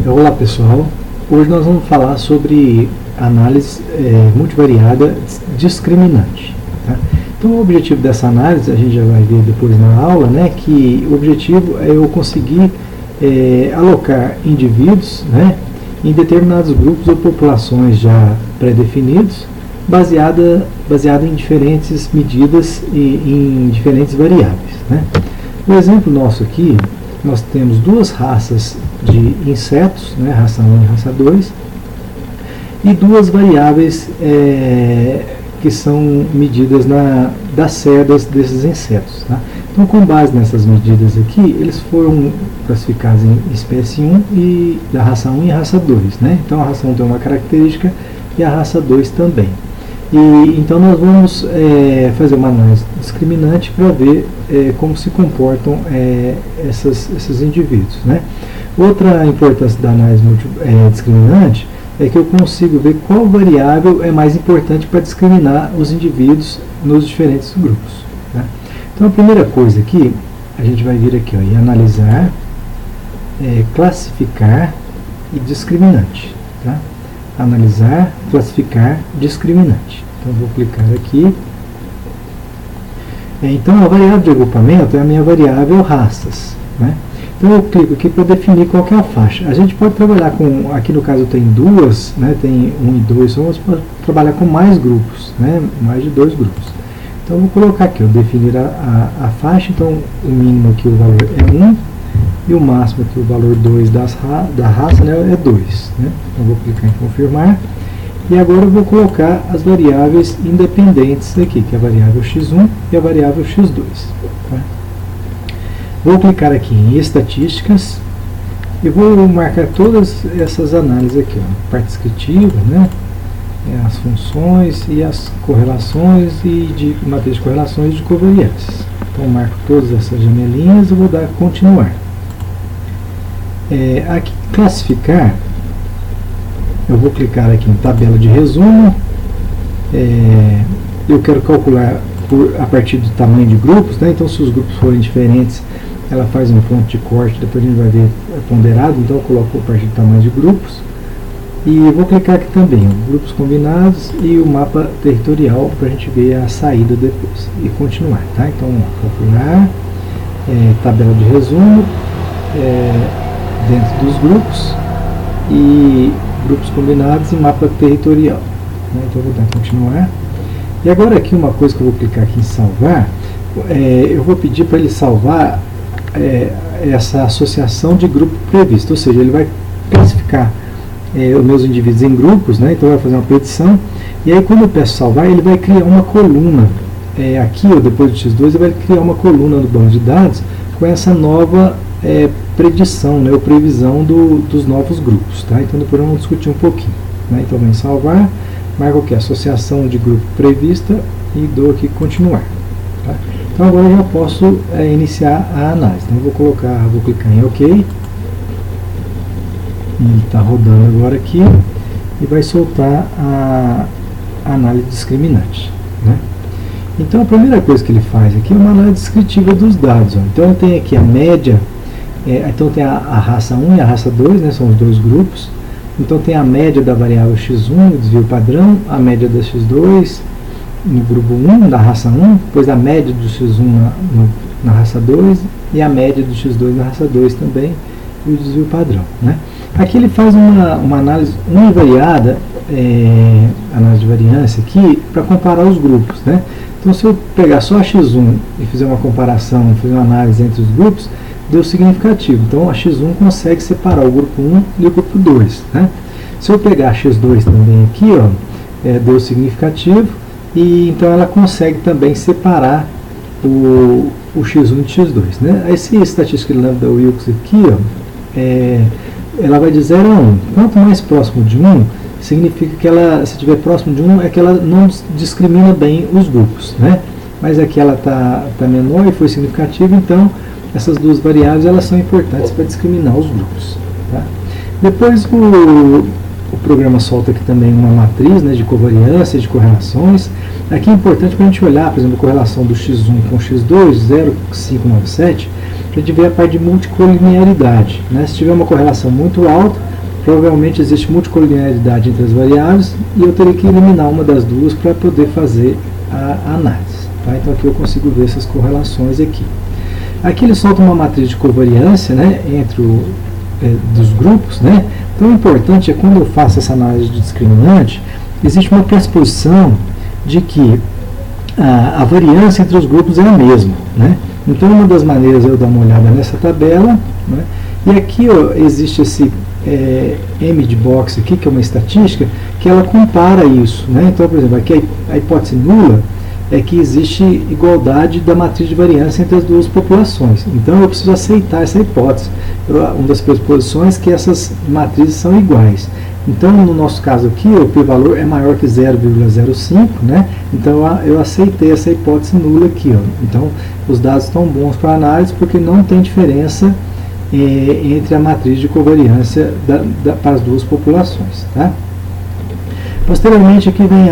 Olá pessoal, hoje nós vamos falar sobre análise multivariada discriminante. Tá? Então o objetivo dessa análise, a gente já vai ver depois na aula, né, que o objetivo é eu conseguir alocar indivíduos, né, em determinados grupos ou populações já pré-definidos, baseado em diferentes medidas e em diferentes variáveis. Né? No exemplo nosso aqui, nós temos duas raças de insetos, né, raça 1 e raça 2, e duas variáveis que são medidas das cerdas desses insetos. Tá? Então, com base nessas medidas aqui, eles foram classificados em espécie 1 e da raça 1 e raça 2. Né? Então, a raça 1 tem uma característica e a raça 2 também. E, então, nós vamos fazer uma análise discriminante para ver como se comportam esses indivíduos. Né? Outra importância da análise discriminante é que eu consigo ver qual variável é mais importante para discriminar os indivíduos nos diferentes grupos. Tá? Então, a primeira coisa aqui, a gente vai vir aqui em analisar, classificar e discriminante. Tá? Analisar, classificar, discriminante. Então, vou clicar aqui. Então, a variável de agrupamento é a minha variável raças. Né? Então, eu clico aqui para definir qual que é a faixa. A gente pode trabalhar com, aqui no caso tem duas, né, tem 1 e 2, vamos trabalhar com mais grupos, né, mais de 2 grupos. Então, eu vou colocar aqui, definir a faixa. Então, o mínimo aqui o valor é 1 e o máximo aqui o valor 2 da raça, né, é 2. Né? Então, vou clicar em confirmar. E agora eu vou colocar as variáveis independentes aqui, que é a variável x1 e a variável x2. Tá? Vou clicar aqui em estatísticas e vou marcar todas essas análises aqui, parte descritiva, né? As funções e as correlações e de matriz de correlações de covariâncias. Então, marco todas essas janelinhas e vou dar continuar. Aqui classificar, eu vou clicar aqui em tabela de resumo. Eu quero calcular a partir do tamanho de grupos, né? Então, se os grupos forem diferentes, ela faz um ponto de corte, depois a gente vai ver ponderado, então eu coloco a partir do tamanho de grupos. E vou clicar aqui também, grupos combinados e o mapa territorial para a gente ver a saída depois. E continuar, tá? Então, calcular, tabela de resumo, dentro dos grupos, e grupos combinados e mapa territorial. Né? Então, eu vou dar continuar. E agora aqui uma coisa que eu vou clicar aqui em salvar, eu vou pedir para ele salvar essa associação de grupo previsto, ou seja, ele vai classificar os meus indivíduos em grupos, né? Então vai fazer uma predição, e aí quando eu peço salvar, ele vai criar uma coluna, aqui ou depois do x2, ele vai criar uma coluna no banco de dados com essa nova predição, né? Ou previsão dos novos grupos. Tá? Então depois vamos discutir um pouquinho. Né? Então vou em salvar, marco aqui associação de grupo prevista e dou aqui continuar. Tá? Então agora eu já posso iniciar a análise. Então vou clicar em OK. E está rodando agora aqui e vai soltar a análise discriminante. Né? Então a primeira coisa que ele faz aqui é uma análise descritiva dos dados. Ó. Então eu tenho aqui a média, então tem a raça 1 e a raça 2, né, são os dois grupos. Então tem a média da variável x1, o desvio padrão, a média da x2 no grupo 1, da raça 1, depois a média do x1 na raça 2 e a média do x2 na raça 2 também, e o desvio padrão. Né? Aqui ele faz uma análise univariada, análise de variância aqui, para comparar os grupos. Né? Então, se eu pegar só a x1 e fizer uma comparação, fazer uma análise entre os grupos, deu significativo. Então, a x1 consegue separar o grupo 1 e o grupo 2. Né? Se eu pegar a x2 também aqui, ó, deu significativo, e então ela consegue também separar o x1 de x2. Né? Esse estatística da Wilks aqui, ó, ela vai de 0 a 1. Quanto mais próximo de 1, significa que ela, se estiver próximo de 1, é que ela não discrimina bem os grupos. Né? Mas aqui ela está menor e foi significativa, então essas duas variáveis elas são importantes para discriminar os grupos. Tá? Depois o programa solta aqui também uma matriz, né, de covariância, de correlações. Aqui é importante para a gente olhar, por exemplo, a correlação do x1 com x2, 0,597, para a gente ver a parte de multicolinearidade, né? Se tiver uma correlação muito alta, provavelmente existe multicolinearidade entre as variáveis e eu teria que eliminar uma das duas para poder fazer a análise. Tá? Então aqui eu consigo ver essas correlações aqui. Aqui ele solta uma matriz de covariância, né, entre dos grupos, né? Então o importante é quando eu faço essa análise de discriminante, existe uma pressuposição de que a variância entre os grupos é a mesma, né? Então uma das maneiras eu dar uma olhada nessa tabela, né? E aqui ó, existe esse M de box aqui, que é uma estatística, que ela compara isso, né? Então, por exemplo, aqui a hipótese nula é que existe igualdade da matriz de variância entre as duas populações. Então eu preciso aceitar essa hipótese. Uma das pressuposições é que essas matrizes são iguais. Então, no nosso caso aqui, o p-valor é maior que 0,05, né? Então eu aceitei essa hipótese nula aqui, ó. Então, os dados estão bons para análise porque não tem diferença entre a matriz de covariância para as duas populações, tá? Posteriormente, aqui vem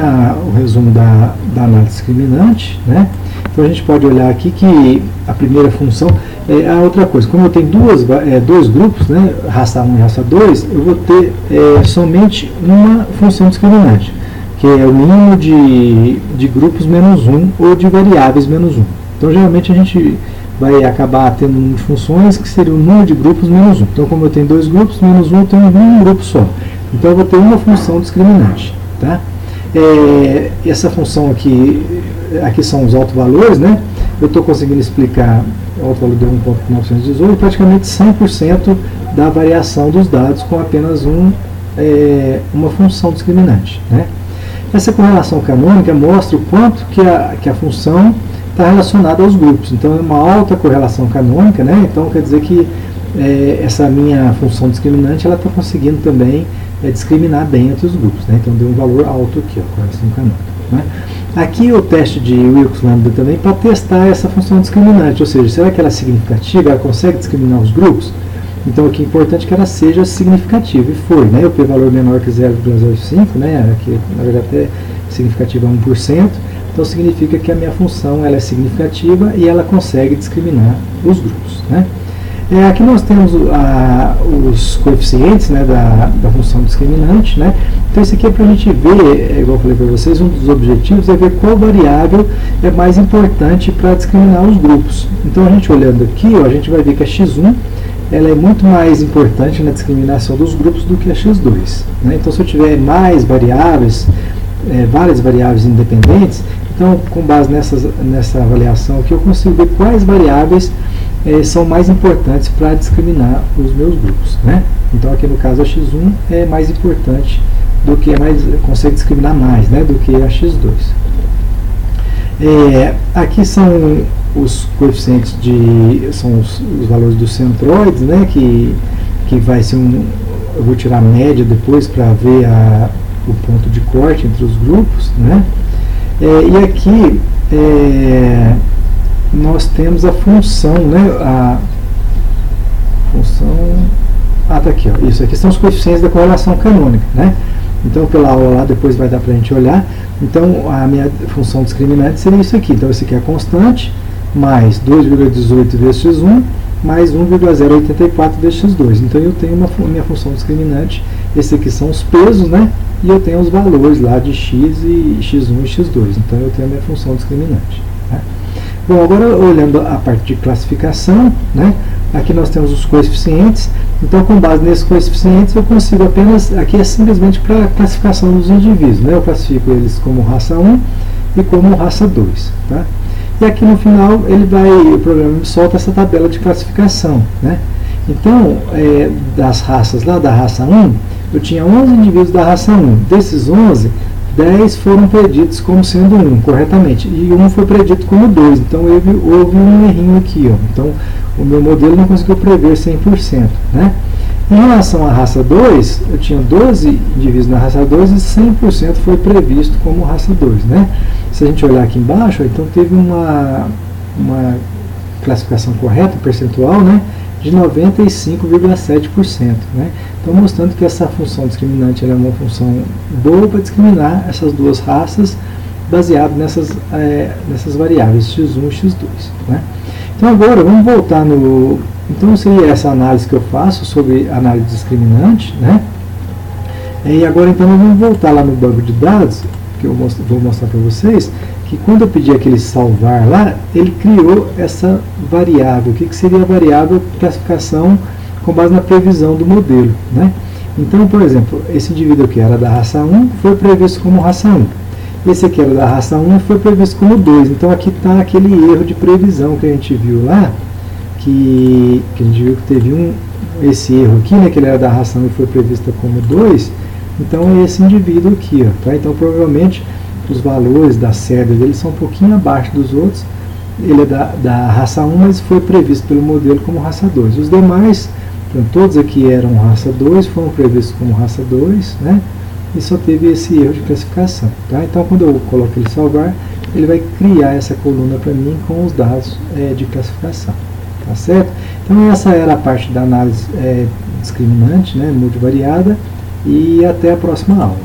o resumo da análise discriminante, né? Então a gente pode olhar aqui que a primeira função a outra coisa, como eu tenho dois grupos, né, raça 1 e raça 2, eu vou ter somente uma função discriminante, que é o mínimo de grupos menos 1 ou de variáveis menos 1. Então geralmente a gente vai acabar tendo um número de funções que seria o número de grupos menos 1. Então como eu tenho dois grupos, menos 1 eu tenho um grupo só. Então eu vou ter uma função discriminante. Tá? Essa função aqui são os autovalores, né? Eu estou conseguindo explicar o autovalor de 1.918 praticamente 100% da variação dos dados com apenas uma função discriminante, né? Essa correlação canônica mostra o quanto que a função está relacionada aos grupos. Então é uma alta correlação canônica, né? Então quer dizer que essa minha função discriminante ela está conseguindo também discriminar bem entre os grupos, né? Então deu um valor alto aqui, ó, correlação canônica, né? Aqui o teste de Wilks-Lambda também para testar essa função discriminante, ou seja, será que ela é significativa, ela consegue discriminar os grupos? Então aqui é importante que ela seja significativa, e foi, né? O p-valor menor que 0,05, né? Aqui na verdade até significativa 1%, então significa que a minha função ela é significativa e ela consegue discriminar os grupos, né? Aqui nós temos os coeficientes, né, da função discriminante, né? Então isso aqui é para a gente ver, igual eu falei para vocês, um dos objetivos é ver qual variável é mais importante para discriminar os grupos. Então a gente olhando aqui, ó, a gente vai ver que a x1 ela é muito mais importante na discriminação dos grupos do que a x2, né? Então se eu tiver mais variáveis, várias variáveis independentes, então com base nessa avaliação aqui eu consigo ver quais variáveis são mais importantes para discriminar os meus grupos, né? Então aqui no caso a x1 é mais importante do que consegue discriminar mais, né, do que a x2. Aqui são os coeficientes são os valores dos centroides, né, que vai ser eu vou tirar a média depois para ver o ponto de corte entre os grupos, né? E aqui nós temos a função, né, a função, tá aqui, ó, isso aqui são os coeficientes da correlação canônica, né? Então pela aula lá depois vai dar para a gente olhar. Então a minha função discriminante seria isso aqui, então esse aqui é a constante, mais 2,18 vezes x1, mais 1,084 vezes x2, então eu tenho minha função discriminante, esses aqui são os pesos, né? E eu tenho os valores lá de x e x1 e x2, então eu tenho a minha função discriminante, né? Bom, agora olhando a parte de classificação, né, aqui nós temos os coeficientes, então com base nesses coeficientes eu consigo apenas, aqui é simplesmente para a classificação dos indivíduos, né, eu classifico eles como raça 1 e como raça 2, tá? E aqui no final o programa me solta essa tabela de classificação, né? Então, das raças lá, da raça 1, eu tinha 11 indivíduos da raça 1, desses 11, 10 foram preditos como sendo 1, corretamente, e 1 foi predito como 2, então houve um errinho aqui, ó. Então o meu modelo não conseguiu prever 100%, né? Em relação à raça 2, eu tinha 12 indivíduos na raça 2 e 100% foi previsto como raça 2, né? Se a gente olhar aqui embaixo, ó, então teve uma classificação correta, percentual, né, de 95,7%, né? Então mostrando que essa função discriminante ela é uma função boa para discriminar essas duas raças baseado nessas variáveis x1 e x2, né? Então agora vamos voltar no... Então seria essa análise que eu faço sobre análise discriminante, né? E agora então nós vamos voltar lá no banco de dados, que eu vou mostrar para vocês, que quando eu pedi aquele salvar lá, ele criou essa variável. O que seria a variável classificação com base na previsão do modelo, né? Então, por exemplo, esse indivíduo aqui era da raça 1, foi previsto como raça 1. Esse aqui era da raça 1 e foi previsto como 2. Então aqui está aquele erro de previsão que a gente viu lá, que a gente viu que teve esse erro aqui, né, que ele era da raça 1 e foi prevista como 2. Então é esse indivíduo aqui, ó, tá? Então provavelmente os valores da série dele são um pouquinho abaixo dos outros. Ele é da raça 1, mas foi previsto pelo modelo como raça 2. Os demais, então, todos aqui eram raça 2, foram previstos como raça 2, né? E só teve esse erro de classificação, tá? Então quando eu coloco ele salvar, ele vai criar essa coluna para mim com os dados de classificação, tá certo? Então essa era a parte da análise discriminante, né, multivariada, e até a próxima aula.